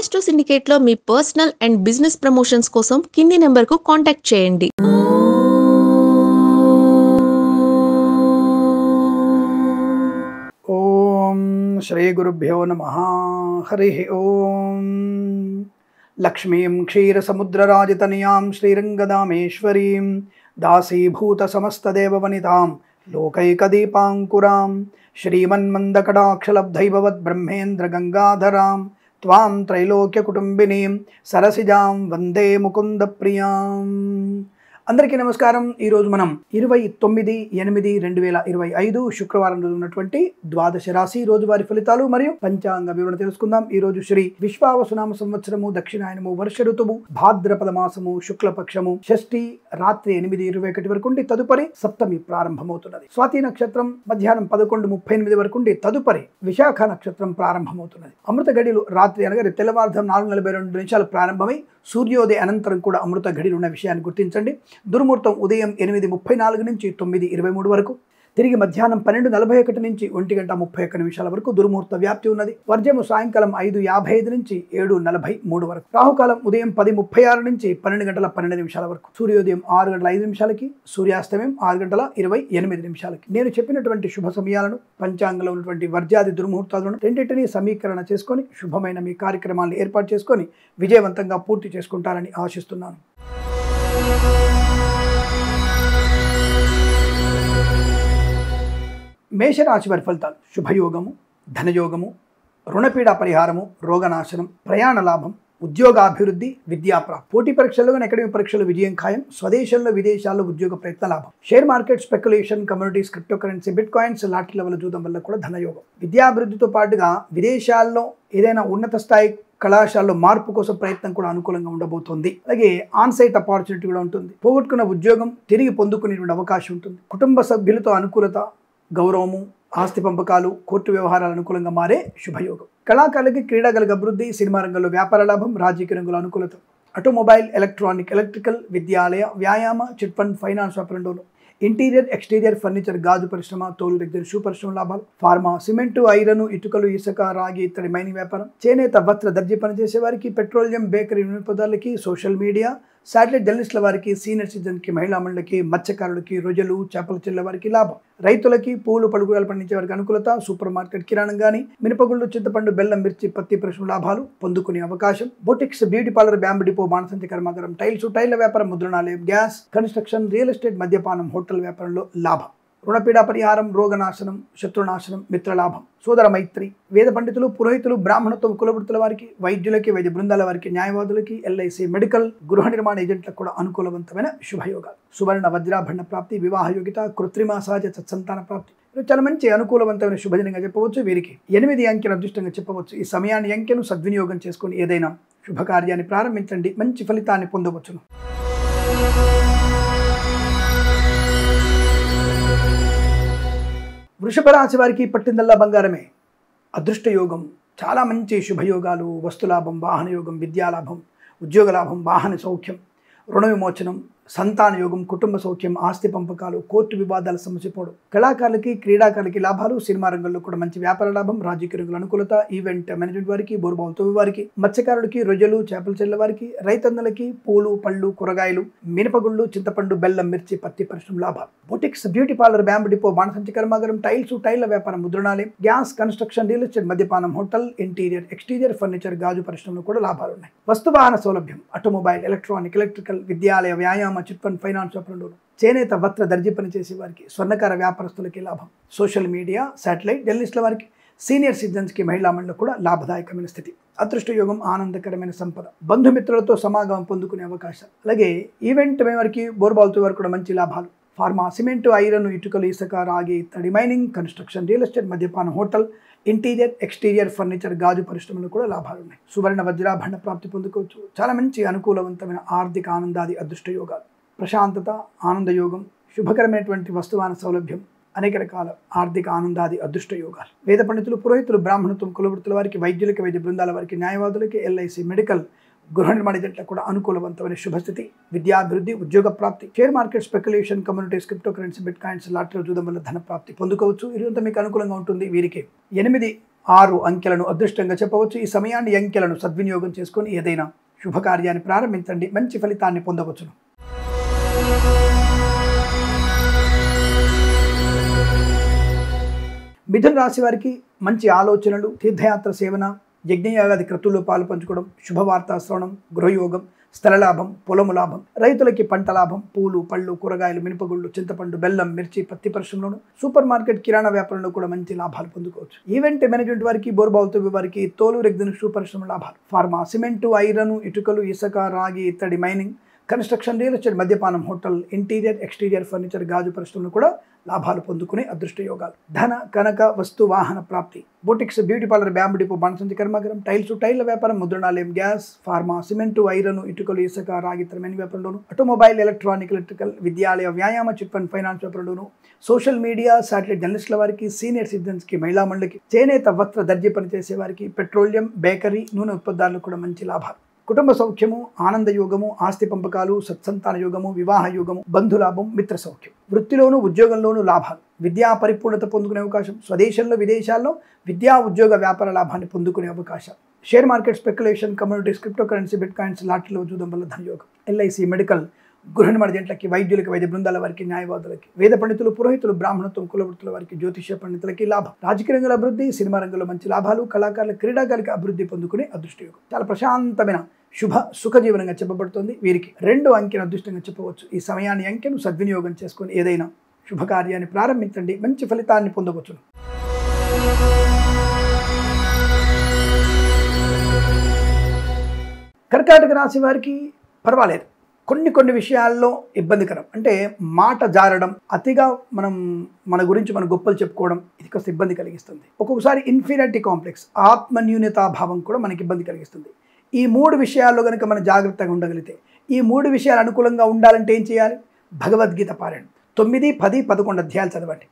Astro సిండికేట్లో మీ personal and business promotions కోసం కింది నెంబర్కు కాంటాక్ట్ చేయండి. ఓం శ్రీ గురుభ్యో నమః. హరి ఓం. లక్ష్మీం క్షీరసముద్రరాజతనయాం శ్రీరంగదామేశ్వరీం దాసీభూత సమస్తదేవవనితాం లోకైకదీపాంకురాం శ్రీమన్మందకటాక్షలబ్ధైభవద్బ్రహ్మేంద్రగంగాధరాం త్వాం త్రైలోక్యకుటుంబినీం సరసిజాం వందే ముకుందప్రియాం. అందరికీ నమస్కారం. ఈరోజు మనం 29/8/2025 శుక్రవారం రోజు ఉన్నటువంటి ద్వాదశ రాశి రోజువారి ఫలితాలు మరియు పంచాంగ వివరణ తెలుసుకుందాం. ఈ రోజు శ్రీ విశ్వావసునామ సంవత్సరము దక్షిణాయనము వర్ష ఋతువు భాద్రపద మాసము శుక్లపక్షము షష్ఠి రాత్రి 8:21 వరకు ఉండి తదుపరి సప్తమి ప్రారంభమవుతున్నది. స్వాతి నక్షత్రం మధ్యాహ్నం 11:38 వరకు ఉండి తదుపరి విశాఖ నక్షత్రం ప్రారంభమవుతున్నది. అమృత గడిలు రాత్రి అనగా తెల్లవారుజాము 4:42 ప్రారంభమై సూర్యోదయ అనంతరం కూడా అమృత ఘడిలు ఉన్న విషయాన్ని గుర్తించండి. దుర్ముహూర్తం ఉదయం 8:34 నుంచి 9:23 వరకు, తిరిగి మధ్యాహ్నం 12:41 నుంచి 1:31 వరకు దుర్ముహూర్త వ్యాప్తి ఉన్నది. వర్జము సాయంకాలం 5:55 నుంచి 7:43 వరకు, రాహుకాలం ఉదయం 10:36 నుంచి 12:12 వరకు, సూర్యోదయం 6:05 సూర్యాస్తమయం 6:28. నేను చెప్పినటువంటి శుభ సమయాలను పంచాంగంలో ఉన్నటువంటి వర్జాది దుర్ముహూర్తాలను రెండింటినీ సమీకరణ చేసుకొని శుభమైన మీ కార్యక్రమాలను ఏర్పాటు చేసుకొని విజయవంతంగా పూర్తి చేసుకుంటారని ఆశిస్తున్నాను. మేషరాశి వారి ఫలితాలు. శుభయోగము, ధనయోగము, రుణపీడా పరిహారము, రోగనాశనం, ప్రయాణ లాభం, ఉద్యోగాభివృద్ధి, విద్యాప్రాప్తి, పోటీ పరీక్షల్లో అకాడమిక్ పరీక్షలు విజయం ఖాయం, స్వదేశంలో విదేశాల్లో ఉద్యోగ ప్రయత్న లాభం, share market, speculation, communities, cryptocurrency, bit coins, lottery level చూడడం వల్ల కూడా ధనయోగం. విద్యాభివృద్ధితో పాటుగా విదేశాల్లో ఏదైనా ఉన్నత స్థాయి కళాశాలలో మార్పు కోసం ప్రయత్నం కూడా అనుకూలంగా ఉండబోతోంది. అలాగే ఆన్ సైట్ ఆపర్చునిటీ కూడా ఉంటుంది. పోగొట్టుకున్న ఉద్యోగం తిరిగి పొందుకునేటువంటి అవకాశం ఉంటుంది. కుటుంబ సభ్యులతో అనుకూలత, గౌరవము, ఆస్తి పంపకాలు, కోర్టు వ్యవహారాలు అనుకూలంగా మారే శుభయోగం. కళాకారులకి క్రీడాగలకు అభివృద్ధి, సినిమా రంగంలో వ్యాపార లాభం, రాజకీయ రంగంలో అనుకూలత, ఆటోమొబైల్, ఎలక్ట్రానిక్, ఎలక్ట్రికల్, విద్యాలయ, వ్యాయామ, చిట్ ఫండ్, ఫైనాన్స్ వ్యాపారంలో, ఇంటీరియర్, ఎక్స్టీరియర్, ఫర్నిచర్, గాజు పరిశ్రమ, తోలు దగ్గర షూ పరిశ్రమ లాభాలు, ఫార్మా, సిమెంటు, ఐరన్, ఇటుకలు, ఇసుక, రాగి, ఇత్తడి, మైనింగ్ వ్యాపారం, చేనేత, వస్త్ర, దర్జీ పనిచేసే వారికి, పెట్రోలియం, బేకరీ వినియోగదారులకి, సోషల్ మీడియా, శాటిలైట్ జర్నలిస్టుల వారికి, సీనియర్ సిటిజన్కి, మహిళా మండలికి, మత్స్యకారులకి, రొయ్యలు, చేపల చెల్ల వారికి లాభం, రైతులకి, పూలు పలుకురాలు పండించే వారికి అనుకూలత, సూపర్ మార్కెట్, కిరాణం కానీ, మినపగుళ్ళు, చింతపండు, బెల్లం, మిర్చి, పత్తి పరిశ్రమ లాభాలు పొందుకునే అవకాశం, boutiques, beauty parlour, bamboo depot, బాణసంచ కర్మాగారం, టైల్స్, టైళ్ల వ్యాపారం, ముద్రణాలయం, గ్యాస్, కన్స్ట్రక్షన్, రియల్ ఎస్టేట్, మద్యపానం, హోటల్ వ్యాపారంలో లాభం, రుణపీడా పరిహారం, రోగనాశనం, శత్రునాశనం, మిత్రలాభం, సోదర మైత్రి, వేద పండితులు, పురోహితులు, బ్రాహ్మణత్వం, కులవృత్తుల వారికి, వైద్యులకి, వైద్య బృందాల వారికి, న్యాయవాదులకి, ఎల్ఐసి, మెడికల్, గృహ నిర్మాణ ఏజెంట్లకు కూడా అనుకూలవంతమైన శుభయోగాలు. సువర్ణ వజ్రాభరణ ప్రాప్తి, వివాహ యోగిత, కృత్రిమ సహజ సత్సంతాన ప్రాప్తి, చాలా మంచి అనుకూలవంతమైన శుభదినంగా చెప్పవచ్చు. వీరికి 8 అంకెను అదృష్టంగా చెప్పవచ్చు. ఈ సమయాన్ని అంకెను సద్వినియోగం చేసుకుని ఏదైనా శుభకార్యాన్ని ప్రారంభించండి, మంచి ఫలితాన్ని పొందవచ్చును. వృషభ రాశి వారికి పట్టిందల్లా బంగారమే. అదృష్ట యోగం, చాలా మంచి శుభయోగాలు, వస్తులాభం, వాహన యోగం, విద్యాలాభం, ఉద్యోగ లాభం, వాహన సౌఖ్యం, రుణ విమోచనం, సంతాన యోగం, కుటుంబ సౌఖ్యం, ఆస్తి పంపకాలు, కోర్టు వివాదాల సమస్యపోవడం, కళాకారులకి, క్రీడాకారులకి లాభాలు, సినిమా రంగంలో కూడా మంచి వ్యాపార లాభం, రాజకీయ రంగంలో అనుకూలత, ఈవెంట్ మేనేజ్మెంట్ వారికి, బోరుబావులు తవ్వి వారికి, మత్స్యకారులకి, రొయ్యలు, చేపల చెల్ల వారికి, రైతన్నలకి, పూలు, పళ్ళు, కూరగాయలు, మినపగుళ్ళు, చింతపండు, బెల్లం, మిర్చి, పత్తి పరిశ్రమ లాభాలు, boutiques, beauty parlour, bamboo depot, బాణసంచ కర్మాగారం, టైల్స్, టైళ్ల వ్యాపారం, ముద్రణాలయం, గ్యాస్, కన్స్ట్రక్షన్, రియల్ ఎస్టేట్, మద్యపానం, హోటల్, ఇంటీరియర్, ఎక్స్టీరియర్, ఫర్నిచర్, గాజు పరిశ్రమలో కూడా లాభాలు ఉన్నాయి. వస్తువాహన సౌలభ్యం, ఆటోమొబైల్, ఎలక్ట్రానిక్, ఎలక్ట్రికల్, విద్యాలయ, వ్యాయామ, చిట్ ఫండ్, ఫైనాన్స్ వ్యాపారంలో, చేనేత, వస్త్ర, దర్జీ పనిచేసే వారికి, స్వర్ణకార వ్యాపారస్తులకి లాభం, సోషల్ మీడియా, శాటిలైట్ జర్నలిస్టుల వారికి, సీనియర్ సిటిజన్స్కి, మహిళా మండలికి కూడా లాభదాయకమైన స్థితి. అదృష్ట యోగం, ఆనందకరమైన సంపద, బంధుమిత్రులతో సమాగమం పొందుకునే అవకాశాలు, అలాగే ఈవెంట్ వారికి, బోర్బాల్తో వారికి కూడా మంచి లాభాలు, ఫార్మా, సిమెంటు, ఐరన్, ఇటుకలు, ఇసుక, రాగి, ఇత్తడి, మైనింగ్, కన్స్ట్రక్షన్, రియల్ ఎస్టేట్, మద్యపానం, హోటల్, ఇంటీరియర్, ఎక్స్టీరియర్, ఫర్నిచర్, గాజు పరిశ్రమలో కూడా లాభాలు ఉన్నాయి. సువర్ణ వజ్రాభరణ ప్రాప్తి పొందుకోవచ్చు. చాలా మంచి అనుకూలవంతమైన ఆర్థిక ఆనందాది అదృష్ట యోగాలు, ప్రశాంతత, ఆనందయోగం, శుభకరమైనటువంటి వస్తువాన సౌలభ్యం, అనేక రకాల ఆర్థిక ఆనందాది అదృష్ట యోగాలు. వేద పండితులు, పురోహితులు, బ్రాహ్మణత్వం, కులవృత్తుల వారికి, వైద్యులకి, వైద్య బృందాల వారికి, న్యాయవాదులకి, ఎల్ఐసి, మెడికల్, గృహ నిర్మాణ ఏజెంట్లకు కూడా అనుకూలవంతమైన శుభస్థితి, విద్యాభివృద్ధి, ఉద్యోగ ప్రాప్తి, share market, speculation, communities, cryptocurrency, bit coins, lottery చూడడం వల్ల ధన ప్రాప్తి పొందుకోవచ్చు. ఇదంతా మీకు అనుకూలంగా ఉంటుంది. వీరికి 8 6 అంకెలను అదృష్టంగా చెప్పవచ్చు. ఈ సమయాన్ని అంకెలను సద్వినియోగం చేసుకొని ఏదైనా శుభకార్యాన్ని ప్రారంభించండి, మంచి ఫలితాన్ని పొందవచ్చును. మిథున రాశి వారికి మంచి ఆలోచనలు, తీర్థయాత్ర సేవన, యజ్ఞయాగాది క్రతువుల్లో పాలు పంచుకోవడం, శుభవార్తా శ్రవణం, గృహయోగం, స్థల లాభం, పొలము లాభం, రైతులకి పంట లాభం, పూలు పళ్ళు కూరగాయలు మినపగుళ్ళు చింతపండు బెల్లం మిర్చి పత్తి పరిశ్రమలోను, సూపర్ మార్కెట్ కిరాణా వ్యాపారంలో కూడా మంచి లాభాలు పొందుకోవచ్చు. ఈవెంట్ మేనేజ్మెంట్ వారికి, బోర్బావుతో వారికి, తోలు రెగ్జిన్ షూ పరిశ్రమ లాభాలు, ఫార్మా, సిమెంటు, ఐరన్, ఇటుకలు, ఇసుక, రాగి ఇత్తడి, మైనింగ్, కన్స్ట్రక్షన్, రియల్ ఎస్టేట్, మద్యపానం, హోటల్, ఇంటీరియర్ ఎక్స్టీరియర్ ఫర్నిచర్, గాజు పరిశ్రమలు కూడా లాభాలు పొందుకునే అదృష్ట యోగాలు. ధన కనక వస్తు వాహన ప్రాప్తి, boutiques, beauty parlour, bamboo depot, బాణసంచి కర్మాగారం, టైల్ల వ్యాపారం, ముద్రణాలయం, గ్యాస్, ఫార్మా, సిమెంటు, ఐరన్, ఇటుకలు, ఇసుక, రాగి ఇతరమైన వ్యాపారంలోను, ఆటోమొబైల్, ఎలక్ట్రానిక్, ఎలక్ట్రికల్, విద్యాలయ, వ్యాయామ, చిట్ ఫండ్, ఫైనాన్స్ వ్యాపారంలోను, సోషల్ మీడియా, శాటిలైట్ జర్నలిస్టుల వారికి, సీనియర్ సిటిజన్స్కి, మహిళా మండలికి, చేనేత వస్త్ర దర్జీ పనిచేసే వారికి, పెట్రోలియం, బేకరీ, నూనె ఉత్పత్తులకు కూడా మంచి లాభాలు. కుటుంబ సౌఖ్యము, ఆనంద యోగము, ఆస్తి పంపకాలు, సత్సంతాన యోగము, వివాహ యోగము, బంధులాభం, మిత్ర సౌఖ్యం. వృత్తిలోను ఉద్యోగంలోనూ లాభాలు, విద్యా పరిపూర్ణత పొందుకునే అవకాశం, స్వదేశంలో విదేశాల్లో విద్యా ఉద్యోగ వ్యాపార లాభాన్ని పొందుకునే అవకాశం. Share market, speculation, communities, cryptocurrency, bitcoins, లాటరీలో చూడడం వల్ల ధనయోగం. ఎల్ఐసి, మెడికల్, గృహ నిర్మాణ జంట్లకి, వైద్యులకి, వైద్య బృందాల వారికి, న్యాయవాదులకి, వేద పండితులు, పురోహితులు, బ్రాహ్మణత్వం, కులవృత్తుల వారికి, జ్యోతిష్య పండితులకి లాభం. రాజకీయ రంగంలో అభివృద్ధి, సినిమా రంగంలో మంచి లాభాలు, కళాకారుల, క్రీడాకారులకి అభివృద్ధి పొందుకునే అదృష్ట యోగం. చాలా ప్రశాంతమైన శుభ సుఖజీవనంగా చెప్పబడుతుంది. వీరికి 2 అంకెను అదృష్టంగా చెప్పవచ్చు. ఈ సమయాన్ని అంకెను సద్వినియోగం చేసుకొని ఏదైనా శుభకార్యాన్ని ప్రారంభించండి, మంచి ఫలితాన్ని పొందవచ్చును. కర్కాటక రాశి వారికి పర్వాలేదు, కొన్ని విషయాల్లో ఇబ్బందికరం. అంటే మాట జారడం, అతిగా మన గురించి మన గొప్పలు చెప్పుకోవడం, ఇది కాస్త ఇబ్బంది కలిగిస్తుంది. ఒక్కొక్కసారి ఇన్ఫీరియారిటీ కాంప్లెక్స్, ఆత్మన్యూనతాభావం కూడా మనకి ఇబ్బంది కలిగిస్తుంది. ఈ 3 విషయాల్లో కనుక మనం జాగ్రత్తగా ఉండగలిగితే, ఈ 3 విషయాలు అనుకూలంగా ఉండాలంటే ఏం చేయాలి? భగవద్గీత పారాయణం 9, 10, 11 అధ్యాయాలు చదవండి.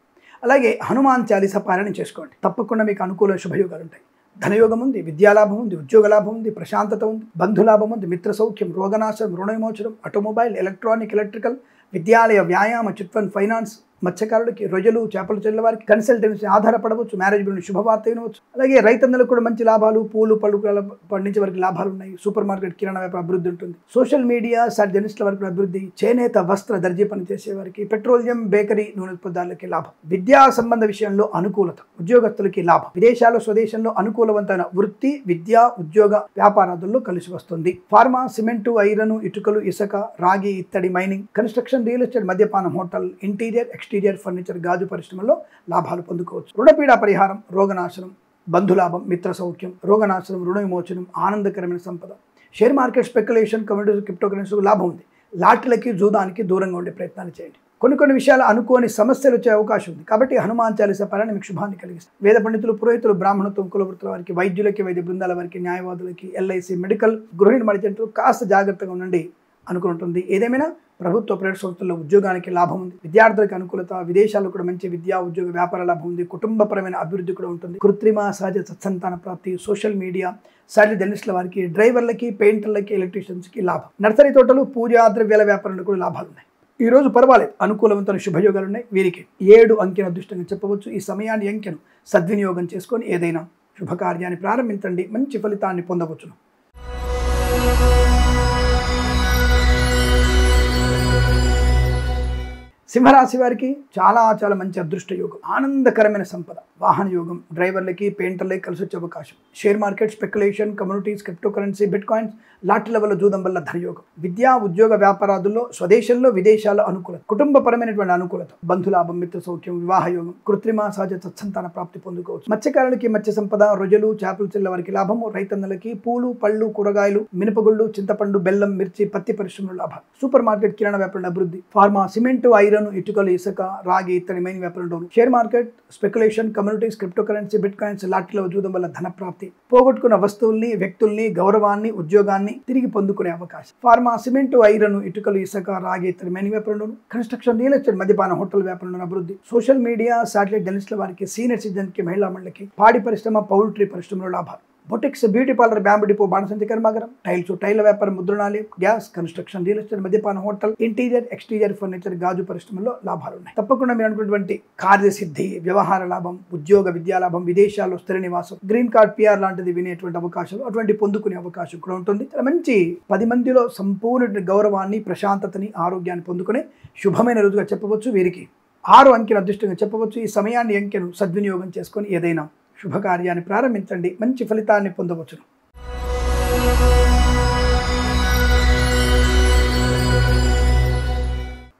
అలాగే హనుమాన్ చాలీసా పారాయణం చేసుకోండి. తప్పకుండా మీకు అనుకూల శుభయోగాలు ఉంటాయి. ధనయోగం ఉంది, విద్యాలాభం ఉంది, ఉద్యోగ లాభం ఉంది, ప్రశాంతత ఉంది, బంధులాభం ఉంది, మిత్ర సౌఖ్యం, రోగనాశనం, రుణ విమోచనం, ఆటోమొబైల్, ఎలక్ట్రానిక్, ఎలక్ట్రికల్, విద్యాలయ, వ్యాయామ, చిట్ ఫండ్, ఫైనాన్స్, మత్స్యకారులకి, రొయ్యలు, చేపలు చెల్లెల వారికి, కన్సల్టెన్సీ ఆధారపడవచ్చు, మ్యారేజ్ గురించి శుభవార్త వినవచ్చు. అలాగే రైతన్నలకు కూడా మంచి లాభాలు, పూలు పళ్ళు పండించే వారికి లాభాలు ఉన్నాయి. సూపర్ మార్కెట్ కిరాణా వ్యాపారం అభివృద్ధి ఉంటుంది. సోషల్ మీడియా, జర్నలిస్టుల వారికి అభివృద్ధి, చేనేత వస్త్ర దర్జీ పనిచేసే వారికి, పెట్రోలియం, బేకరీ, నూనె ఉత్పత్తులకి లాభం. విద్యా సంబంధ విషయంలో అనుకూలత, ఉద్యోగస్తులకి లాభం. విదేశాల్లో, స్వదేశంలో అనుకూలవంతమైన వృత్తి, విద్యా, ఉద్యోగ వ్యాపారాదుల్లో కలిసి వస్తుంది. ఫార్మా, సిమెంటు, ఐరన్, ఇటుకలు, ఇసుక, రాగి ఇత్తడి, మైనింగ్, కన్స్ట్రక్షన్, రియల్ ఎస్టేట్, మద్యపానం, హోటల్, ఇంటీరియర్ ఎక్స్టీరియర్ ఫర్నిచర్, గాజు పరిశ్రమలో లాభాలు పొందుకోవచ్చు. రుణపీడా పరిహారం, రోగనాశనం, బంధులాభం, మిత్ర సౌఖ్యం, రోగనాశనం, రుణ విమోచనం, ఆనందకరమైన సంపద. Share market, speculation, communities, crypto currency లాభం ఉంది. లాటరీలకి, జూదానికి దూరంగా ఉండే ప్రయత్నాలు చేయండి. కొన్ని విషయాలు అనుకోని సమస్యలు వచ్చే అవకాశం ఉంది. కాబట్టి హనుమాన్ చాలీసా పారాయణ మీకు శుభాన్ని కలిగిస్తుంది. వేద పండితులు, పురోహితులు, బ్రాహ్మణత్వం, కులవృత్తుల వారికి, వైద్యులకి, వైద్య బృందాల వారికి, న్యాయవాదులకి, ఎల్ఐసి, మెడికల్, గృహ నిర్మాణ జంతువులు కాస్త జాగ్రత్తగా ఉండండి అనుకుంటుంది. ఏదేమైనా ప్రభుత్వ ప్రైవేట్ సంస్థల్లో ఉద్యోగానికి లాభం ఉంది. విద్యార్థులకు అనుకూలత, విదేశాల్లో కూడా మంచి విద్యా ఉద్యోగ వ్యాపార లాభం ఉంది. కుటుంబపరమైన అభివృద్ధి కూడా ఉంటుంది. కృత్రిమ సహజ సత్సంతాన ప్రాప్తి, సోషల్ మీడియా, శాటిలైట్ జర్నలిస్టుల వారికి, డ్రైవర్లకి, పెయింటర్లకి, ఎలక్ట్రీషియన్స్కి లాభం. నర్సరీ తోటలు, పూజా ద్రవ్యాల వ్యాపారంలో కూడా లాభాలు ఉన్నాయి. ఈ రోజు పర్వాలేదు, అనుకూలవంతమైన శుభయోగాలు ఉన్నాయి. వీరికి 7 అంకెను అదృష్టంగా చెప్పవచ్చు. ఈ సమయాన్ని అంకెను సద్వినియోగం చేసుకొని ఏదైనా శుభకార్యాన్ని ప్రారంభించండి, మంచి ఫలితాన్ని పొందవచ్చును. సింహరాశి వారికి చాలా మంచి అదృష్ట యోగం, ఆనందకరమైన సంపద, వాహన యోగం, డ్రైవర్లకి, పెయింటర్లకి కలిసి వచ్చే అవకాశం. Share market, speculation, communities, cryptocurrency, bitcoins, లాటరీల వల్ల జూదం వల్ల ధనయోగం. విద్యా ఉద్యోగ వ్యాపారాదుల్లో, స్వదేశంలో విదేశాల్లో అనుకూలత, కుటుంబపరమైనటువంటి అనుకూలత, బంధులాభం, మిత్ర సౌఖ్యం, వివాహ యోగం, కృత్రిమ సహజ సత్సంతాన ప్రాప్తి పొందుకోవచ్చు. మత్స్యకారులకి మత్స్య సంపద, రొయ్యలు, చేపలు చెల్లెల వారికి లాభము. రైతన్నలకి పూలు పళ్ళు కూరగాయలు, మినపగుళ్ళు, చింతపండు, బెల్లం, మిర్చి, పత్తి పరిశ్రమలు లాభాలు. సూపర్ మార్కెట్ కిరాణా వ్యాపారం అభివృద్ధి. ఫార్మా, సిమెంటు, ఐరన్, ఇటుకలు, ఇసుక, రాగి ఇత్తడి, మైనింగ్ వ్యాపారంలోను. Share market, speculation, communities, cryptocurrency, bitcoins, లాటరీలో జూదం వల్ల ధన ప్రాప్తి. పోగొట్టుకున్న వస్తువుల్ని, వ్యక్తుల్ని, గౌరవాన్ని, ఉద్యోగాన్ని తిరిగి పొందుకునే అవకాశం. ఫార్మా, సిమెంటు, ఐరన్, ఇటుకలు, ఇసుక, రాగి ఇత్తడి, మైనింగ్ వ్యాపారంలోను. కన్స్ట్రక్షన్, రియల్ ఎస్టేట్, మద్యపాన, హోటల్ వ్యాపారంలో అభివృద్ధి. సోషల్ మీడియా, శాటిలైట్ జర్నలిస్టుల వారికి, సీనియర్ సిటిజన్కి, మహిళా మండలికి, పాడి పరిశ్రమ, పౌల్ట్రీ పరిశ్రమలో లాభాలు. Boutiques, beauty parlour, bamboo depot, బాణసంచి కర్మాగారం, టైల్స్, టైల్ వ్యాపారం, ముద్రణాలయం, గ్యాస్, కన్స్ట్రక్షన్, రియల్ ఎస్టేట్, మద్యపాన హోటల్, ఇంటీరియర్, ఎక్స్టీరియర్ ఫర్నిచర్, గాజు పరిశ్రమల్లో లాభాలు ఉన్నాయి. తప్పకుండా మీరు అనుకున్నటువంటి కార్యసిద్ధి, వ్యవహార లాభం, ఉద్యోగ విద్యా లాభం, విదేశాల్లో స్థిర నివాసం, గ్రీన్ కార్డ్, పిఆర్ లాంటిది వినేటువంటి అవకాశాలు, అటువంటి పొందుకునే అవకాశం కూడా ఉంటుంది. చాలా మంచి 10 మందిలో సంపూర్ణ గౌరవాన్ని, ప్రశాంతతని, ఆరోగ్యాన్ని పొందుకునే శుభమైన రోజుగా చెప్పవచ్చు. వీరికి 6 అంకెను అదృష్టంగా చెప్పవచ్చు. ఈ సమయాన్ని, అంకెను సద్వినియోగం చేసుకొని ఏదైనా శుభకార్యాన్ని ప్రారంభించండి, మంచి ఫలితాన్ని పొందవచ్చును.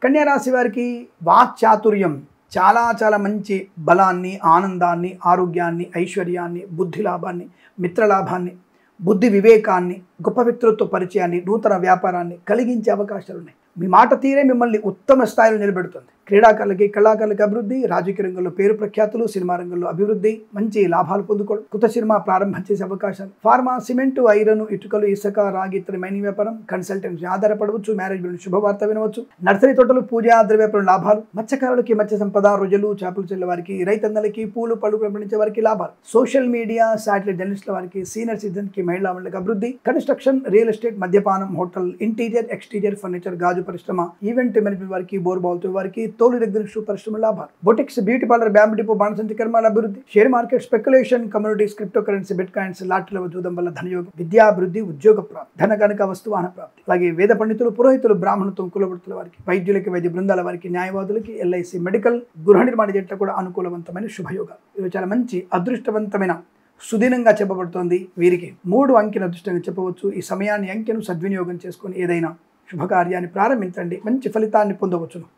కన్యా రాశి వారికి వాక్చాతుర్యం చాలా మంచి బలాన్ని, ఆనందాన్ని, ఆరోగ్యాన్ని, ఐశ్వర్యాన్ని, బుద్ధి లాభాన్ని, మిత్రలాభాన్ని, బుద్ధి వివేకాన్ని, గొప్ప వ్యక్తులతో పరిచయాన్ని, నూతన వ్యాపారాన్ని కలిగించే అవకాశాలు ఉన్నాయి. మీ మాట తీరే మిమ్మల్ని ఉత్తమ స్థాయిలో నిలబెడుతుంది. క్రీడాకారులకి, కళాకారులకి అభివృద్ధి, రాజకీయ రంగంలో పేరు ప్రఖ్యాతులు, సినిమా రంగంలో అభివృద్ధి, మంచి లాభాలు పొందుకోవడం, కొత్త సినిమా ప్రారంభం చేసే అవకాశాలు, ఫార్మా, సిమెంటు, ఐరన్, ఇటుకలు, ఇసుక, రాగి, ఇతర మైనింగ్ వ్యాపారం, కన్సల్టెన్సీ ఆధారపడవచ్చు, మ్యారేజ్ గురించి శుభవార్త వినవచ్చు, నర్సరీ తోటలు, పూజా ద్రవ్యాపారం లాభాలు, మత్స్యకారులకి మత్స్య సంపద, రొయ్యలు, చేపలు చెల్లె వారికి, రైతన్నలకి, పూలు పళ్ళు పండించే వారికి లాభాలు, సోషల్ మీడియా, శాటిలైట్ జర్నలిస్టుల వారికి, సీనియర్ సిటిజన్కి, మహిళా మండలికి అభివృద్ధి, కన్స్ట్రక్షన్, రియల్ ఎస్టేట్, మద్యపానం, హోటల్, ఇంటీరియర్, ఎక్స్టీరియర్ ఫర్నిచర్, గాజు పరిశ్రమ, ఈవెంట్ మేనేజ్మెంట్ వారికి, బోర్బాల్తో వారికి, తోలు దగ్గర పరిశ్రమ లాభాలు, boutiques, beauty parlour, bamboo depot, బాణసంచి కర్మాల అభివృద్ధి, share market, speculation, communities, cryptocurrency, bitcoins, లాటరీల జూదం వల్ల ధనయోగం, విద్యాభివృద్ధి, ఉద్యోగ ప్రాప్తి, ధన కనుక వస్తువాహన ప్రాప్తి, అలాగే వేద పండితులు, పురోహితులు, బ్రాహ్మణత్వం, కులవృత్తుల వారికి, వైద్యులకి, వైద్య బృందాల వారికి, న్యాయవాదులకి, ఎల్ఐసి, మెడికల్, గృహ నిర్మాణ జంటలకు కూడా అనుకూలవంతమైన శుభయోగాలు. ఇది చాలా మంచి అదృష్టవంతమైన సుదినంగా చెప్పబడుతోంది. వీరికి 3 అంకెను అదృష్టంగా చెప్పవచ్చు. ఈ సమయాన్ని, అంకెను సద్వినియోగం చేసుకొని ఏదైనా శుభకార్యాన్ని ప్రారంభించండి, మంచి ఫలితాన్ని పొందవచ్చును.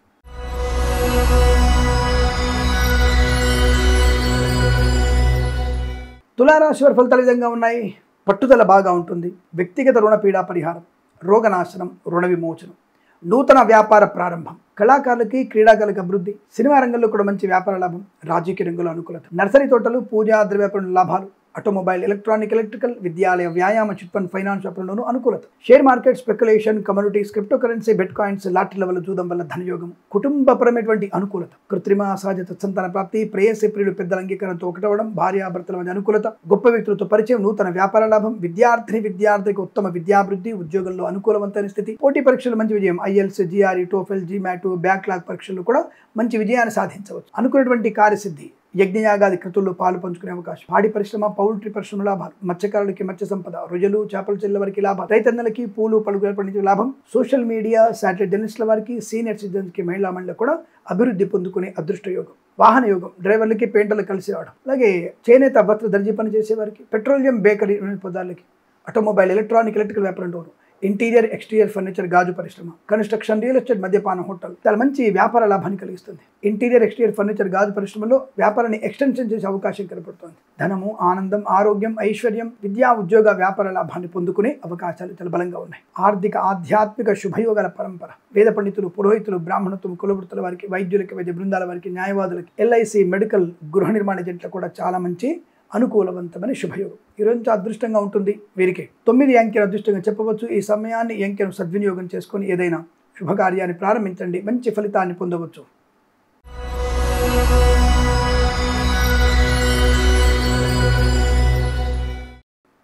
తులారాశి వారి ఫలితాలు విధంగా ఉన్నాయి. పట్టుదల బాగా ఉంటుంది. వ్యక్తిగత రుణపీడా పరిహారం, రోగనాశనం, రుణ విమోచనం, నూతన వ్యాపార ప్రారంభం, కళాకారులకి, క్రీడాకారులకి అభివృద్ధి, సినిమా రంగంలో కూడా మంచి వ్యాపార లాభం, రాజకీయ రంగంలో అనుకూలత, నర్సరీ తోటలు, పూజా ద్రవ్యాపారం లాభాలు, ఆటోమొబైల్, ఎలక్ట్రానిక్, ఎలక్ట్రికల్, విద్యాలయ, వ్యాయామ, చిట్ ఫండ్, ఫైనాన్స్ వ్యాపారంలోనూ అనుకూలత, share market, speculation, communities, cryptocurrency, bitcoins, లాటరీల వల్ల జూదం వల్ల ధనయోగం, కుటుంబపరమైనటువంటి అనుకూలత, కృత్రిమ, అసహజ సంతాన ప్రాప్తి, ప్రేయసి ప్రియుడు పెద్దల అంగీకారంతో ఒకటవడం, భార్యాభర్తల మధ్య అనుకూలత, గొప్ప వ్యక్తులతో పరిచయం, నూతన వ్యాపార లాభం, విద్యార్థికి ఉత్తమ విద్యాభివృద్ధి, ఉద్యోగంలో అనుకూలవంతమైన స్థితి, పోటీ పరీక్షలు మంచి విజయం, IELTS, GRE, TOEFL, GMAT, backlog పరీక్షలు కూడా మంచి విజయాన్ని సాధించవచ్చు. అనుకున్నటువంటి కార్యసిద్ధి, యజ్ఞయాగాది కృతుల్లో పాలు పంచుకునే అవకాశం, పాడి పరిశ్రమ, పౌల్ట్రీ పరిశ్రమ లాభాలు, మత్స్యకారులకి మత్స్య సంపద, రొయ్యలు, చేపలు చెల్లె వారికి లాభం, రైతన్నలకి, పూలు పళ్ళు పండించే లాభం, సోషల్ మీడియా, శాటిలైట్ జర్నలిస్టుల వారికి, సీనియర్ సిటిజన్స్కి, మహిళా మండలికి కూడా అభివృద్ధి పొందుకునే అదృష్ట యోగం, వాహన యోగం, డ్రైవర్లకి, పెయింటర్లకు కలిసి రావడం, అలాగే చేనేత, వస్త్ర దర్జీ పని చేసే వారికి, పెట్రోలియం, బేకరీ పదార్థాలకి, ఆటోమొబైల్, ఎలక్ట్రానిక్, ఎలక్ట్రికల్ వ్యాపారంలోను, ఇంటీరియర్, ఎక్స్టీరియర్ ఫర్నిచర్, గాజు పరిశ్రమ, కన్స్ట్రక్షన్, రియల్ ఎస్టేట్, మద్యపాన హోటల్ చాలా మంచి వ్యాపార లాభాన్ని కలిగిస్తుంది. ఇంటీరియర్, ఎక్స్టీరియర్ ఫర్నిచర్, గాజు పరిశ్రమలో వ్యాపారాన్ని ఎక్స్టెన్షన్ చేసే అవకాశం కనపడుతుంది. ధనము, ఆనందం, ఆరోగ్యం, ఐశ్వర్యం, విద్యా, ఉద్యోగ, వ్యాపార లాభాన్ని పొందుకునే అవకాశాలు చాలా బలంగా ఉన్నాయి. ఆర్థిక, ఆధ్యాత్మిక శుభయోగాల పరంపర, వేద పండితులు, పురోహితులు, బ్రాహ్మణత్వం, కులవృత్తుల వారికి, వైద్యులకి, వైద్య బృందాల వారికి, న్యాయవాదులకి, ఎల్ఐసి, మెడికల్, గృహ నిర్మాణ జంటలకు కూడా చాలా మంచి అనుకూలవంతమైన శుభయోగం. ఈరోజు అదృష్టంగా ఉంటుంది. వీరికి 9 అంకెను అదృష్టంగా చెప్పవచ్చు. ఈ సమయాన్ని, అంకెను సద్వినియోగం చేసుకొని ఏదైనా శుభకార్యాన్ని ప్రారంభించండి, మంచి ఫలితాన్ని పొందవచ్చు.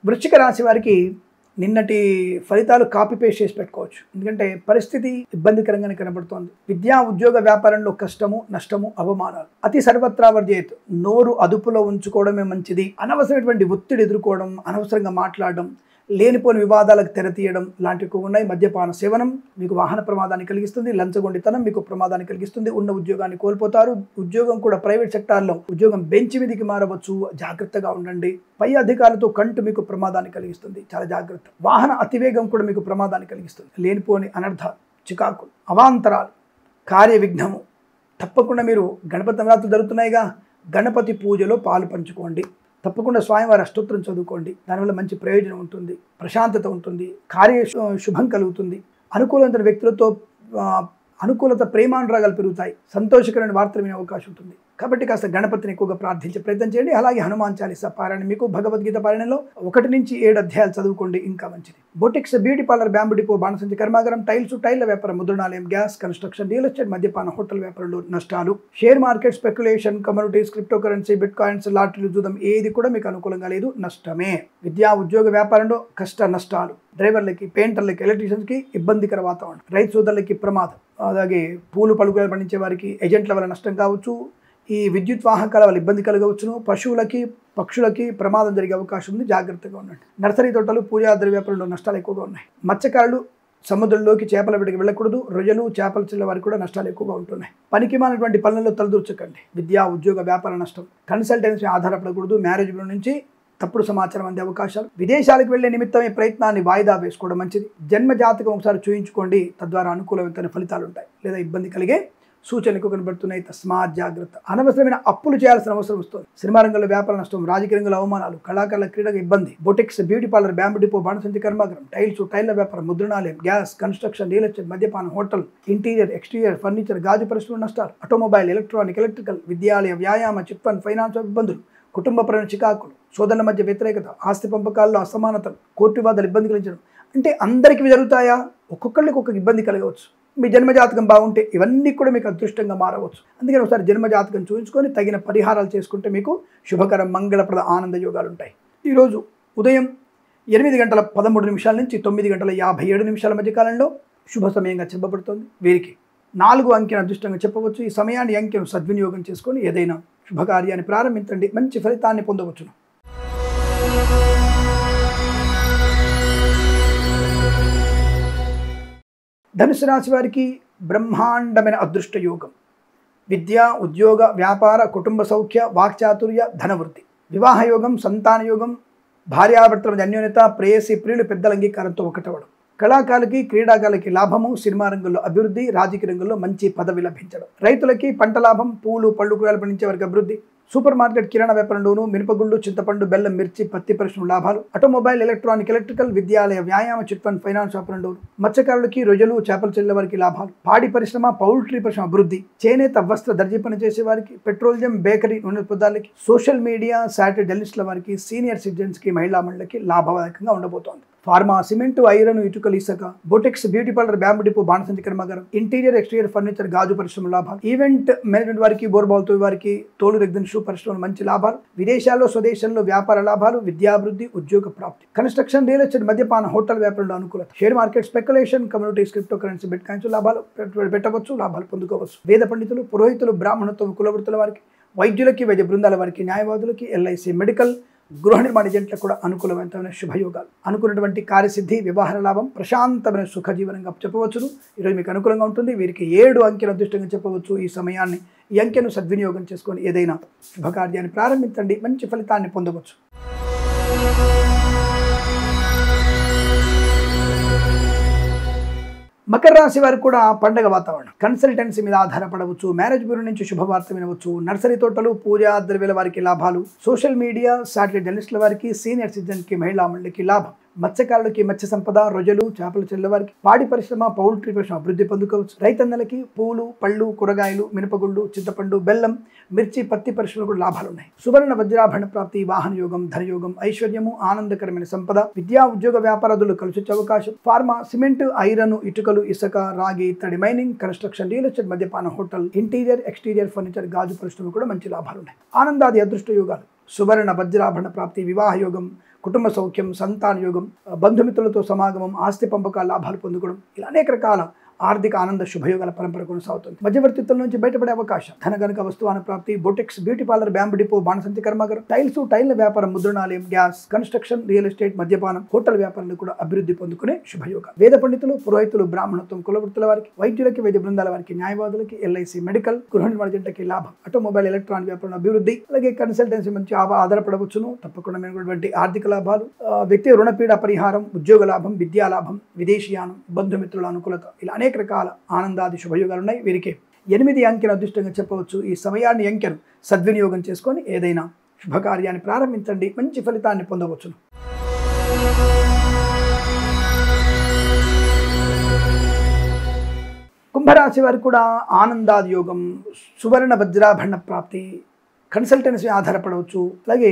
వృశ్చిక రాశి వారికి నిన్నటి ఫలితాలు కాపీ పేస్ట్ చేసి పెట్టుకోవచ్చు. ఎందుకంటే పరిస్థితి ఇబ్బందికరంగానే కనబడుతోంది. విద్యా, ఉద్యోగ, వ్యాపారంలో కష్టము, నష్టము, అవమానాలు, అతి సర్వత్రా వర్జయేత్, నోరు అదుపులో ఉంచుకోవడమే మంచిది. అనవసరమైనటువంటి ఒత్తిడి ఎదుర్కోవడం, అనవసరంగా మాట్లాడడం, లేనిపోని వివాదాలకు తెరతీయడం లాంటివి ఉన్నాయి. మద్యపాన సేవనం మీకు వాహన ప్రమాదాన్ని కలిగిస్తుంది. లంచగొండితనం మీకు ప్రమాదాన్ని కలిగిస్తుంది. ఉన్న ఉద్యోగాన్ని కోల్పోతారు. ఉద్యోగం కూడా ప్రైవేట్ సెక్టార్లో ఉద్యోగం బెంచ్ మీదకి మారవచ్చు. జాగ్రత్తగా ఉండండి. పై అధికారులతో కంటు మీకు ప్రమాదాన్ని కలిగిస్తుంది. చాలా జాగ్రత్త. వాహన అతివేగం కూడా మీకు ప్రమాదాన్ని కలిగిస్తుంది. లేనిపోని అనర్థాలు, చికాకులు, అవాంతరాలు, కార్య విఘ్నము. తప్పకుండా మీరు గణపతి నవరాత్రులు జరుగుతున్నాయిగా, గణపతి పూజలో పాలు పంచుకోండి. తప్పకుండా స్వామివారి అష్టోత్తరం చదువుకోండి. దానివల్ల మంచి ప్రయోజనం ఉంటుంది, ప్రశాంతత ఉంటుంది, కార్య శుభం కలుగుతుంది. అనుకూలమైన వ్యక్తులతో అనుకూలత, ప్రేమానురాగాలు పెరుగుతాయి. సంతోషకరమైన వార్తలు వినే అవకాశం ఉంటుంది. కాబట్టి కాస్త గణపతిని ఎక్కువగా ప్రార్థించే ప్రయత్నం చేయండి. అలాగే హనుమాన్ చాలీసా పారాయణ, మీకు భగవద్గీత పారాయణలో 1 నుంచి 7 అధ్యాయాలు చదువుకోండి, ఇంకా మంచిది. Boutiques beauty parlour, bamboo depot, బాణసంచి కర్మాగారం, టైల్ల వ్యాపారం, ముద్రణాలయం, గ్యాస్, కన్స్ట్రక్షన్, రియల్ ఎస్టేట్, మద్యపాన, హోటల్ వ్యాపారంలో నష్టాలు. Share market, speculation, commodities, cryptocurrency, bitcoins, లాటరీలు, జూదం ఏది కూడా మీకు అనుకూలంగా లేదు, నష్టమే. విద్యా ఉద్యోగ వ్యాపారంలో కష్ట నష్టాలు. డ్రైవర్లకి, పెయింటర్లకి, ఎలక్ట్రీషియన్స్కి ఇబ్బందికర వాతావరణం. రైతు సోదరులకి ప్రమాదం. అలాగే పూలు పలుకులు పండించే వారికి ఏజెంట్ల వల్ల నష్టం కావచ్చు. ఈ విద్యుత్ వాహకాల వల్ల ఇబ్బంది కలగవచ్చును. పశువులకి, పక్షులకి ప్రమాదం జరిగే అవకాశం ఉంది, జాగ్రత్తగా ఉండండి. నర్సరీ తోటలు, పూజా ద్రవ్యాపారంలో నష్టాలు ఎక్కువగా ఉన్నాయి. మత్స్యకారులు సముద్రంలోకి చేపల వేటకి వెళ్ళకూడదు. రొయ్యలు, చేపల చిల్ల వారికి కూడా నష్టాలు ఎక్కువగా ఉంటున్నాయి. పనికి మాలినటువంటి పనులలో తలదూర్చకండి. విద్యా ఉద్యోగ వ్యాపార నష్టం. కన్సల్టెన్సీ ఆధారపడకూడదు. మ్యారేజ్ బ్యూరో నుంచి తప్పుడు సమాచారం అందే అవకాశాలు. విదేశాలకు వెళ్లే నిమిత్తమే ప్రయత్నాన్ని వాయిదా వేసుకోవడం మంచిది. జన్మ జాతకం ఒకసారి చూయించుకోండి, తద్వారా అనుకూలమైన ఫలితాలు ఉంటాయి. లేదా ఇబ్బంది కలిగే సూచనలు కనబడుతున్నాయి, తస్మాత్ జాగ్రత్త. అనవసరమైన అప్పులు చేయాల్సిన అవసరం వస్తుంది. సినిమా రంగంలో వ్యాపార నష్టం, రాజకీయ రంగంలో అవమానాలు, కళాకారుల క్రీడకు ఇబ్బంది. Boutiques, beauty parlour, bamboo depot, బాణసంచి కర్మాగారం, టైల్ల వ్యాపారం, ముద్రణాలయం, గ్యాస్, కన్స్ట్రక్షన్, రియల్ ఎస్టేట్, మద్యపానం, హోటల్, ఇంటీరియర్, ఎక్స్టీరియర్, ఫర్నిచర్, గాజు పరిశ్రమ నష్టాలు. ఆటోమొబైల్, ఎలక్ట్రానిక్, ఎలక్ట్రికల్, విద్యాలయ, వ్యాయామ, చిట్ ఫండ్, ఫైనాన్స్ ఇబ్బందులు. కుటుంబపరమైన చికాకులు, సోదరుల మధ్య వ్యతిరేకత, ఆస్తి పంపకాల్లో అసమానతలు, కోర్టు వివాదాలు, ఇబ్బంది కలిగించడం. అంటే అందరికీ జరుగుతాయా? ఒక్కొక్కరికి ఒక్కొక్క ఇబ్బంది కలగవచ్చు. మీ జన్మజాతకం బాగుంటే ఇవన్నీ కూడా మీకు అదృష్టంగా మారవచ్చు. అందుకని ఒకసారి జన్మజాతకం చూపించుకొని తగిన పరిహారాలు చేసుకుంటే మీకు శుభకరం, మంగళప్రద, ఆనంద యోగాలు ఉంటాయి. ఈరోజు ఉదయం 8:13 నుంచి 9:57 మధ్య కాలంలో శుభ సమయంగా చెప్పబడుతుంది. వీరికి 4 అంకెను అదృష్టంగా చెప్పవచ్చు. ఈ సమయాన్ని అంకెను సద్వినియోగం చేసుకొని ఏదైనా శుభకార్యాన్ని ప్రారంభించండి, మంచి ఫలితాన్ని పొందవచ్చును. ధనుసు రాశి వారికి బ్రహ్మాండమైన అదృష్ట యోగం. విద్య, ఉద్యోగ, వ్యాపార, కుటుంబ సౌఖ్య, వాక్చాతుర్య, ధనవృద్ధి, వివాహ యోగం, సంతాన యోగం, భార్యాభర్తల మధ్య అన్యోన్యత, ప్రేయసి ప్రియులు పెద్దల అంగీకారంతో ఒకటవడం. కళాకారులకి, క్రీడాకారులకి లాభము, సినిమా రంగంలో అభివృద్ధి, రాజకీయ రంగంలో మంచి పదవి లభించడం. రైతులకి పంట లాభం, పూలు పళ్ళు కూరగాయలు పండించే వారికి అభివృద్ధి. సూపర్ మార్కెట్, కిరాణా వ్యాపారంలోనూ మినపగుళ్ళు, చింతపండు, బెల్లం, మిర్చి, పత్తి పరిశ్రమ లాభాలు. ఆటోమొబైల్, ఎలక్ట్రానిక్, ఎలక్ట్రికల్, విద్యాలయ, వ్యాయామ, చిట్ ఫండ్, ఫైనాన్స్ వ్యాపారంలోను. మత్స్యకారులకి, రొయ్యలు, చేపల చెల్లె వారికి లాభాలు. పాడి పరిశ్రమ, పౌల్ట్రీ పరిశ్రమ అభివృద్ధి. చేనేత, వస్త్ర, దర్జీ పని చేసే వారికి, పెట్రోలియం, బేకరీ, నూనె పదార్థాలకి, సోషల్ మీడియా, శాటిలైట్ జర్నలిస్టుల వారికి, సీనియర్ సిటిజన్స్కి, మహిళా మండలికి లాభదాయకంగా ఉండబోతోంది. ఫార్మా, సిమెంటు, ఐరన్, ఇటుకలు, ఇసుక, boutiques, beauty parlour, bamboo depot, బాణసంచి కర్మాగారం, ఇంటీరియర్, ఎక్స్టీరియర్, ఫర్నిచర్, గాజు పరిశ్రమ లాభాలు. ఈవెంట్ మేనేజ్మెంట్ వారికి, బోర్బాల్తో వారికి, తోలు రెగ్జిన్ షూ పరిశ్రమలు మంచి లాభాలు. విదేశాల్లో, స్వదేశంలో వ్యాపార లాభాలు, విద్యాభివృద్ధి, ఉద్యోగ ప్రాప్తి. కన్స్ట్రక్షన్, రియల్ ఎస్టేట్, మద్యపాన, హోటల్ వ్యాపారంలో అనుకూలత. Share market, speculation, communities, cryptocurrency, bit coins లాభాలు పెట్టవచ్చు, లాభాలు పొందుకోవచ్చు. వేద పండితులు, పురోహితులు, బ్రాహ్మణత్వం, కులవృత్తుల వారికి, వైద్యులకి, వైద్య బృందాల వారికి, న్యాయవాదులకి, ఎల్ఐసి, మెడికల్, గృహ నిర్మాణ ఏజెంట్లకు కూడా అనుకూలమైన శుభయోగాలు. అనుకున్నటువంటి కార్యసిద్ధి, వివాహ లాభం, ప్రశాంతమైన సుఖజీవనంగా చెప్పవచ్చును. ఈరోజు మీకు అనుకూలంగా ఉంటుంది. వీరికి 7 అంకెలు అదృష్టంగా చెప్పవచ్చు. ఈ సమయాన్ని, ఈ అంకెను సద్వినియోగం చేసుకొని ఏదైనా శుభకార్యాన్ని ప్రారంభించండి, మంచి ఫలితాన్ని పొందవచ్చు. మకర రాశి వారికి కూడా పండగ వాతావరణం. కన్సల్టెన్సీ మీద ఆధారపడవచ్చు. మ్యారేజ్ బ్యూరో నుంచి శుభవార్త వినవచ్చు. నర్సరీ తోటలు, పూజా ద్రవ్యాల వారికి లాభాలు. సోషల్ మీడియా, శాటిలైట్ జర్నలిస్టుల వారికి, సీనియర్ సిటిజన్కి, మహిళా మండలికి లాభం. మత్స్యకారులకి, మత్స్య సంపద, రొయ్యలు, చేపల చెల్లె వారికి, పాడి పరిశ్రమ, పౌల్ట్రీ పరిశ్రమ అభివృద్ధి పొందుకోవచ్చు. రైతన్నలకి పూలు పళ్ళు కూరగాయలు, మినపగుళ్ళు, చింతపండు, బెల్లం, మిర్చి, పత్తి పరిశ్రమలు కూడా లాభాలు ఉన్నాయి. సువర్ణ వజ్రాభరణ ప్రాప్తి, వాహన యోగం, ధనయోగం, ఐశ్వర్యము, ఆనందకరమైన సంపద. విద్యా ఉద్యోగ వ్యాపారాదులు కలిసి వచ్చే అవకాశం. ఫార్మా, సిమెంట్, ఐరన్, ఇటుకలు, ఇసుక, రాగి, ఇత్తడి, మైనింగ్, కన్స్ట్రక్షన్, రియల్ ఎస్టేట్, మద్యపాన, హోటల్, ఇంటీరియర్, ఎక్స్టీరియర్, ఫర్నిచర్, గాజు పరిశ్రమలు కూడా మంచి లాభాలు ఉన్నాయి. ఆనందాది అదృష్ట యోగాలు. సువర్ణ వజ్రాభరణ ప్రాప్తి, వివాహ యోగం, కుటుంబ సౌఖ్యం, సంతాన యోగం, బంధుమిత్రులతో సమాగమం, ఆస్తి పంపకాల లాభాలు పొందుకోవడం, ఇలా అనేక రకాల ఆర్థిక ఆనంద శుభయోగాల పరంపర కొనసాగుతుంది. మధ్యవర్తిత్వం నుంచి బయటపడే అవకాశం. ధనగనక వస్తువాన ప్రాప్తి. Boutiques, beauty parlour, bamboo depot, బాణసంచి కర్మాగారం, టైల్ల వ్యాపారం, ముద్రణాలయం, గ్యాస్, కన్స్ట్రక్షన్, రియల్ ఎస్టేట్, మద్యపానం, హోటల్ వ్యాపారాలు కూడా అభివృద్ధి పొందుకునే శుభయోగాలు. వేద పండితులు, పురోహితులు, బ్రాహ్మణత్వం, కులవృత్తుల వారికి, వైద్యులకి, వైద్య బృందాల వారికి, న్యాయవాదులకి, ఎల్ఐసి, మెడికల్, గృహ నిర్మాణ జంటకి లాభం. ఆటోమొబైల్, ఎలక్ట్రానిక్ వ్యాపారం అభివృద్ధి. అలాగే కన్సల్టెన్సీ మంచి ఆధారపడవచ్చును. తప్పకుండా మెరుగునటువంటి ఆర్థిక లాభాలు. వ్యక్తి రుణపీడ పరిహారం, ఉద్యోగ లాభం, విద్యా లాభం, విదేశీయానం, బంధుమిత్రుల అనుకూలత, ఇలా అనేక రకాల ఆనందాది శుభయోగాలు ఉన్నాయి. వీరికి 8 అంకెను అదృష్టంగా చెప్పవచ్చు. ఈ సమయాన్ని, అంకెను సద్వినియోగం చేసుకొని ఏదైనా శుభకార్యాన్ని ప్రారంభించండి, మంచి ఫలితాన్ని పొందవచ్చును. కుంభరాశి రాశి వారికి కూడా ఆనందాది యోగం, సువర్ణ వజ్రాభరణ ప్రాప్తి, కన్సల్టెన్సీ ఆధారపడవచ్చు. అలాగే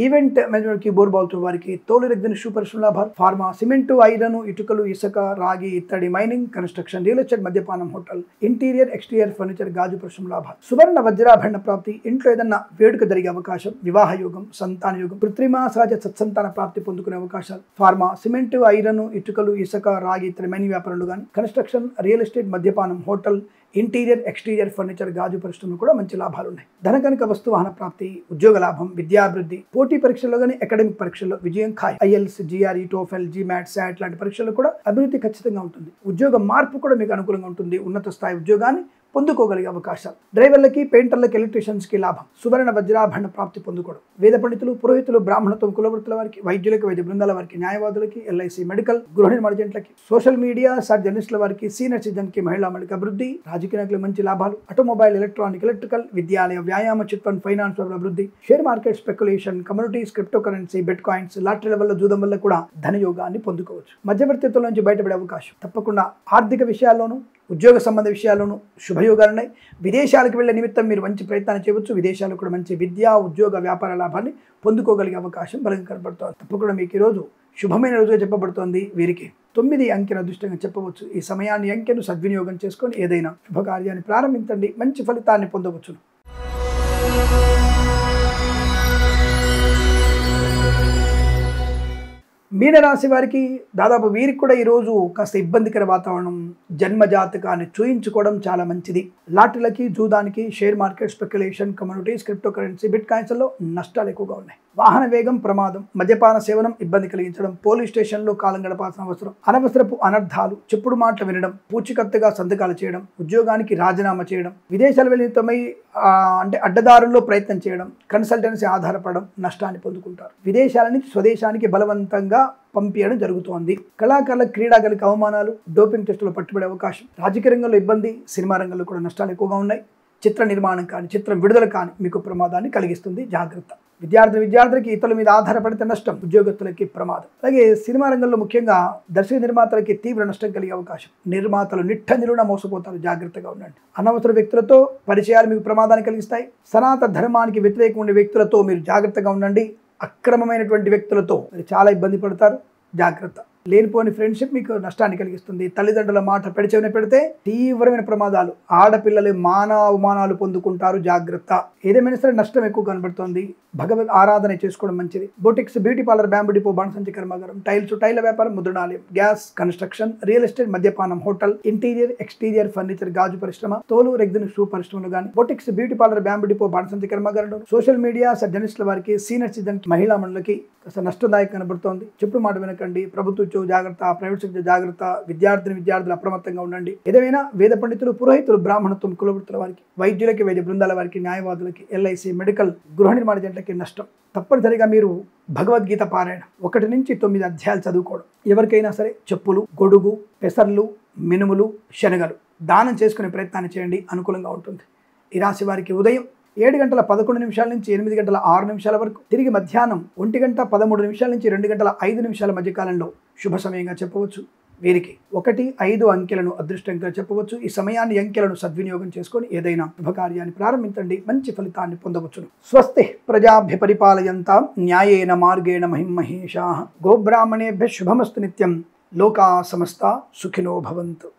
ఈవెంట్ మేనేజ్మెంట్ కీబోర్డ్ బాల్తో వారికి తోలు రెగ్జిన్ షూ పరిశ్రమ లాభాలు, ఫార్మా, సిమెంటు, ఐరన్, ఇటుకలు, ఇసుక, రాగి, ఇత్తడి, మైనింగ్, కన్స్ట్రక్షన్, రియల్ ఎస్టేట్, మద్యపానం, హోటల్, ఇంటీరియర్, ఎక్స్టీరియర్ ఫర్నిచర్, గాజు పరిశ్రమ లాభాలు, సువర్ణ వజ్రాభరణ ప్రాప్తి, ఇంట్లో ఏదన్నా వేడుక జరిగే అవకాశం, వివాహ యోగం, సంతాన యోగం, కృత్రిమ సహజ సత్సంతాన ప్రాప్తి పొందుకునే అవకాశాలు, ఫార్మా, సిమెంటు, ఐరన్, ఇటుకలు, ఇసుక, రాగి, ఇత్తడి, మైనింగ్ వ్యాపారాలు కానీ, కన్స్ట్రక్షన్, రియల్ ఎస్టేట్, మద్యపానం, హోటల్, ఇంటీరియర్, ఎక్స్టీరియర్ ఫర్నిచర్, గాజు పరిశ్రమలు కూడా మంచి లాభాలు ఉన్నాయి. ధనకనిక వస్తు వాహన ప్రాప్తి, ఉద్యోగ లాభం, విద్యాభివృద్ధి, పోటీ పరీక్షల్లో కానీ అకాడమిక్ పరీక్షల్లో విజయం ఖాయం. IELTS, GRE, TOEFL, GMAT, SAT లాంటి పరీక్షల్లో కూడా అభివృద్ధి ఖచ్చితంగా ఉంటుంది. ఉద్యోగ మార్పు కూడా మీకు అనుకూలంగా ఉంటుంది. ఉన్నత స్థాయి ఉద్యోగాన్ని పొందుకోగలిగే అవకాశాలు. డ్రైవర్లకి, పెయింటర్లకి, ఎలక్ట్రీషియన్స్కి లాభం, సువర్ణ వజ్రాభరణ ప్రాప్తి పొందుకోవడం. వేద పండితులు, పురోహితులు, బ్రాహ్మణత్వం, కులవృత్తుల వారికి, వైద్యులకి, వైద్య బృందాల వారికి, న్యాయవాదులకి, ఎల్ఐసి, మెడికల్, గృహ నిర్మాణ ఏజెంట్లకి, సోషల్ మీడియా, జర్నలిస్టుల వారికి, సీనియర్ సిటిజన్కి, మహిళా మండలికి అభివృద్ధి, రాజకీయ నాయకులకు మంచి లాభాలు, ఆటోమొబైల్, ఎలక్ట్రానిక్, ఎలక్ట్రికల్, విద్యాలయ, వ్యాయామ, చిట్ ఫండ్, ఫైనాన్స్ అభివృద్ధి, share market, speculation, communities, cryptocurrency, bitcoins, లాటరీల వల్ల, జూదం వల్ల కూడా ధనయోగాన్ని పొందుకోవచ్చు. మధ్యవర్తిత్వం నుంచి బయటపడే అవకాశం. తప్పకుండా ఆర్థిక విషయాల్లోనూ, ఉద్యోగ సంబంధ విషయాల్లోనూ శుభయోగాలు ఉన్నాయి. విదేశాలకు వెళ్లే నిమిత్తం మీరు మంచి ప్రయత్నాన్ని చేయవచ్చు. విదేశాలకు కూడా మంచి విద్యా, ఉద్యోగ, వ్యాపార లాభాన్ని పొందుకోగలిగే అవకాశం బలంగా కనబడుతోంది. తప్పకుండా మీకు ఈరోజు శుభమైన రోజుగా చెప్పబడుతోంది. వీరికి 9 అంకెను అదృష్టంగా చెప్పవచ్చు. ఈ సమయాన్ని, అంకెను సద్వినియోగం చేసుకొని ఏదైనా శుభకార్యాన్ని ప్రారంభించండి, మంచి ఫలితాన్ని పొందవచ్చును. మీనరాశి వారికి దాదాపు వీరికి కూడా ఈరోజు కాస్త ఇబ్బందికర వాతావరణం. జన్మజాతకాన్ని చూయించుకోవడం చాలా మంచిది. లాటరీలకి, జూదానికి, share market, speculation, communities, cryptocurrency, బిట్ కాయిన్స్లో నష్టాలు ఎక్కువగా ఉన్నాయి. వాహన వేగం, ప్రమాదం, మద్యపాన సేవనం ఇబ్బంది కలిగించడం, పోలీస్ స్టేషన్లో కాలం గడపాల్సిన అవసరం, అనవసరపు అనర్థాలు, చెప్పుడు మాటలు వినడం, పూచికత్తుగా సంతకాలు చేయడం, ఉద్యోగానికి రాజీనామా చేయడం, విదేశాల వెళ్లితమై అంటే అడ్డదారుల్లో ప్రయత్నం చేయడం, కన్సల్టెన్సీ ఆధారపడడం, నష్టాన్ని పొందుకుంటారు. విదేశాల నుంచి స్వదేశానికి బలవంతంగా పంపించడం జరుగుతోంది. కళాకారుల, క్రీడాకారులకు అవమానాలు, డోపింగ్ టెస్టులు పట్టుబడే అవకాశం, రాజకీయ రంగంలో ఇబ్బంది, సినిమా రంగంలో కూడా నష్టాలు ఎక్కువగా ఉన్నాయి. చిత్ర నిర్మాణం కానీ, చిత్రం విడుదల కానీ మీకు ప్రమాదాన్ని కలిగిస్తుంది. జాగ్రత్త. విద్యార్థులకి ఇతరుల మీద ఆధారపడితే నష్టం, ఉద్యోగస్తులకి ప్రమాదం. అలాగే సినిమా రంగంలో ముఖ్యంగా దర్శక నిర్మాతలకి తీవ్ర నష్టం కలిగే అవకాశం. నిర్మాతలు నిట్టనిలున మోసపోతారు, జాగ్రత్తగా ఉండండి. అనవసర వ్యక్తులతో పరిచయాలు మీకు ప్రమాదాన్ని కలిగిస్తాయి. సనాతన ధర్మానికి వ్యతిరేకంగా ఉండే వ్యక్తులతో మీరు జాగ్రత్తగా ఉండండి. అక్రమమైనటువంటి వ్యక్తులతో మీరు చాలా ఇబ్బంది పడతారు, జాగ్రత్త. లేనిపోని ఫ్రెండ్షిప్ మీకు నష్టాన్ని కలిగిస్తుంది. తల్లిదండ్రుల మాట పెడిచెవిన పెడితే తీవ్రమైన ప్రమాదాలు, ఆడపిల్లలు అవమానాలు పొందుకుంటారు, జాగ్రత్త. ఏదేమైనా సరే నష్టం ఎక్కువ కనబడుతోంది. భగవద్ ఆరాధన చేసుకోవడం మంచిది. Boutiques, beauty parlour, bamboo depot, బాణసంచి కర్మాగారం, టైల వ్యాపారం, ముద్రణాలయం, గ్యాస్, కన్స్ట్రక్షన్, రియల్ ఎస్టేట్, మద్యపానం, హోటల్, ఇంటీరియర్, ఎక్స్టీరియర్ ఫర్నిచర్, గాజు పరిశ్రమ, తోలు రెగ్జిన్ షూ పరిశ్రమలు కానీ, boutiques, beauty parlour, bamboo depot, బాణసంచి కర్మాగారం, సోషల్ మీడియా, జర్నలిస్టుల వారికి, సీనియర్ సిటిజన్, మహిళా మండలికి కాస్త నష్టదాయక కనబడుతోంది. చెప్పుడు మాట వినకండి. ప్రభుత్వ ఉద్యోగ జాగ్రత్త, ప్రైవేట్ సెక్టర్ జాగ్రత్త. విద్యార్థులు అప్రమత్తంగా ఉండండి. ఏదైనా వేద పండితులు, పురోహితులు, బ్రాహ్మణత్వం, కులవృత్తుల వారికి, వైద్యులకి, వైద్య బృందాల వారికి, న్యాయవాదులకి, ఎల్ఐసి, మెడికల్, గృహ నిర్మాణ ఏజెంట్లకి నష్టం. తప్పనిసరిగా మీరు భగవద్గీత పారాయణ 1 నుంచి 9 అధ్యాయాలు చదువుకోవడం. ఎవరికైనా సరే చెప్పులు, గొడుగు, పెసర్లు, మినుములు, శనగలు దానం చేసుకునే ప్రయత్నాన్ని చేయండి, అనుకూలంగా ఉంటుంది. ఈ రాశి వారికి ఉదయం 7:11 నుంచి 8:06 వరకు, తిరిగి మధ్యాహ్నం 1:13 నుంచి 2:05 మధ్య కాలంలో శుభ సమయంగా చెప్పవచ్చు. వీరికి 1, 5 అంకెలను అదృష్టంగా చెప్పవచ్చు. ఈ సమయాన్ని, అంకెలను సద్వినియోగం చేసుకొని ఏదైనా శుభకార్యాన్ని ప్రారంభించండి, మంచి ఫలితాన్ని పొందవచ్చును. స్వస్తి ప్రజాభ్య పరిపాలయంతాం న్యాయేన మార్గేణ మహిమహేషాః. గోబ్రాహ్మణేభ్యః శుభమస్తు నిత్యం. లోకా సమస్తా సుఖినో భవంతు.